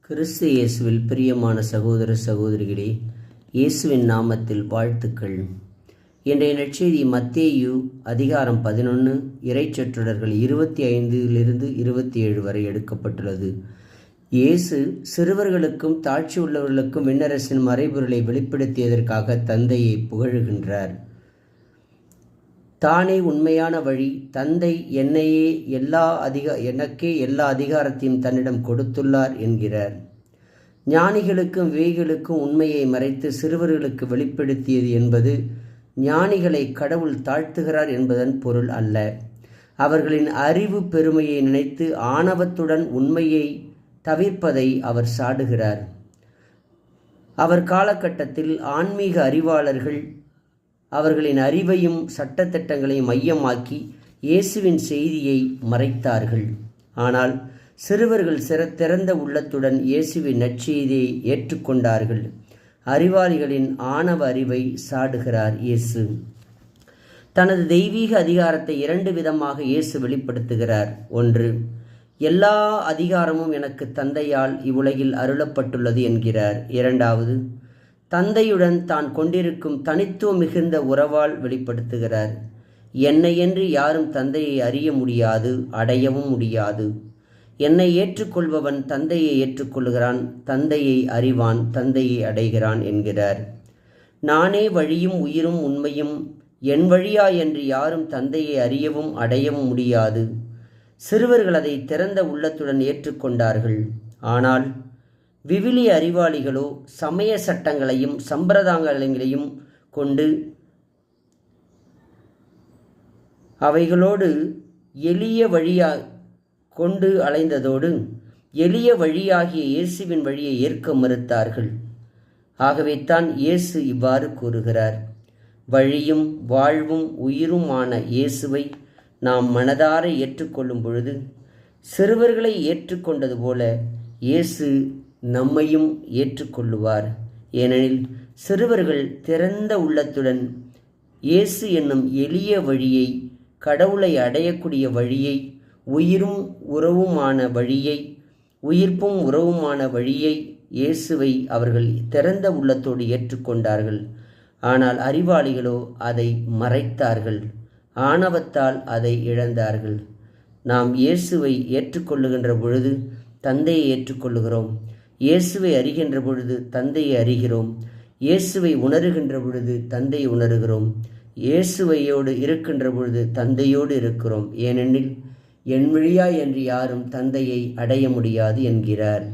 கிறிஸ்து இயேசுவில் பிரியமான சகோதர சகோதரிகளே, இயேசுவின் நாமத்தில் வாழ்த்துக்கள். இன்றைய நற்செய்தி மத்தேயு அதிகாரம் 11 இறைச்சொற்றொடர்கள் 25 27 வரை எடுக்கப்பட்டுள்ளது. இயேசு சிறுவர்களுக்கும் தாழ்ச்சி உள்ளவர்களுக்கும் விண்ணரசின் மறைபொருளை வெளிப்படுத்தியதற்காக தந்தையை புகழுகின்றார். தானே உண்மையான வழி, தந்தை எனக்கே எல்லா அதிகாரத்தையும் தன்னிடம் கொடுத்துள்ளார் என்கிறார். ஞானிகளுக்கும் விவேகிகளுக்கும் உண்மையை மறைத்து சிறுவர்களுக்கு வெளிப்படுத்தியது என்பது ஞானிகளை கடவுள் தாழ்த்துகிறார் என்பதன் பொருள் அல்ல. அவர்களின் அறிவு பெருமையை நினைத்து ஆணவத்துடன் உண்மையை தவிர்ப்பதை அவர் சாடுகிறார். அவர் காலகட்டத்தில் ஆன்மீக அறிவாளர்கள் அவர்களின் அறிவையும் சட்டத்திட்டங்களையும் மையமாக்கி இயேசுவின் செய்தியை மறைத்தார்கள். ஆனால் சிறுவர்கள் திறந்த உள்ளத்துடன் இயேசுவின் நற்செய்தியை ஏற்றுக்கொண்டார்கள். அறிவாளிகளின் ஆணவ அறிவை சாடுகிறார் இயேசு. தனது தெய்வீக அதிகாரத்தை 2 விதமாக இயேசு வெளிப்படுத்துகிறார். 1, எல்லா அதிகாரமும் எனக்கு தந்தையால் இவ்வுலகில் அருளப்பட்டுள்ளது என்கிறார். 2, தந்தையுடன் தான் கொண்டிருக்கும் தனித்துவம் மிகுந்த உறவால் வெளிப்படுத்துகிறார். என்னையன்றி யாரும் தந்தையை அறிய முடியாது, அடையவும் முடியாது. என்னை ஏற்றுக்கொள்பவன் தந்தையை ஏற்றுக்கொள்கிறான், தந்தையை அறிவான், தந்தையை அடைகிறான் என்கிறார். நானே வழியும் உயிரும் உண்மையும், என் வழியாயன்றி யாரும் தந்தையை அறியவும் அடையவும் முடியாது. சிறுவர்கள் அதை திறந்த உள்ளத்துடன் ஏற்றுக்கொண்டார்கள். ஆனால் விவிலிய அறிவாளிகளோ சமய சட்டங்களையும் சம்பிரதாயங்களையும் கொண்டு அவைகளோடு அலைந்ததோடு எளிய வழியாகிய இயேசுவின் வழியை ஏற்க மறுத்தார்கள். ஆகவே தான் இயேசு இவ்வாறு கூறுகிறார்: வழியும் வாழ்வும் உயிருமான இயேசுவை நாம் மனதார ஏற்றுக்கொள்ளும் பொழுது சிறுவர்களை ஏற்றுக்கொண்டது போல இயேசு நம்மையும் ஏற்றுக்கொள்ளுவார். ஏனெனில் சிறுவர்கள் திறந்த உள்ளத்துடன் இயேசு என்னும் எளிய வழியை, கடவுளை அடையக்கூடிய வழியை, உயிர்ப்பும் உறவுமான வழியை, இயேசுவை அவர்கள் திறந்த உள்ளத்தோடு ஏற்றுக்கொண்டார்கள். ஆனால் அறிவாளிகளோ அதை மறைத்தார்கள், ஆணவத்தால் அதை இழந்தார்கள். நாம் இயேசுவை ஏற்றுக்கொள்ளுகின்ற பொழுது தந்தையை ஏற்றுக்கொள்ளுகிறோம். இயேசுவை அறிகின்ற பொழுது தந்தையை அறிகிறோம். இயேசுவை உணர்கின்ற பொழுது தந்தையை உணர்கிறோம். இயேசுவையோடு இருக்கின்ற பொழுது தந்தையோடு இருக்கிறோம். ஏனெனில் என் வழியாய் என்று யாரும் தந்தையை அடைய முடியாது என்கிறார்.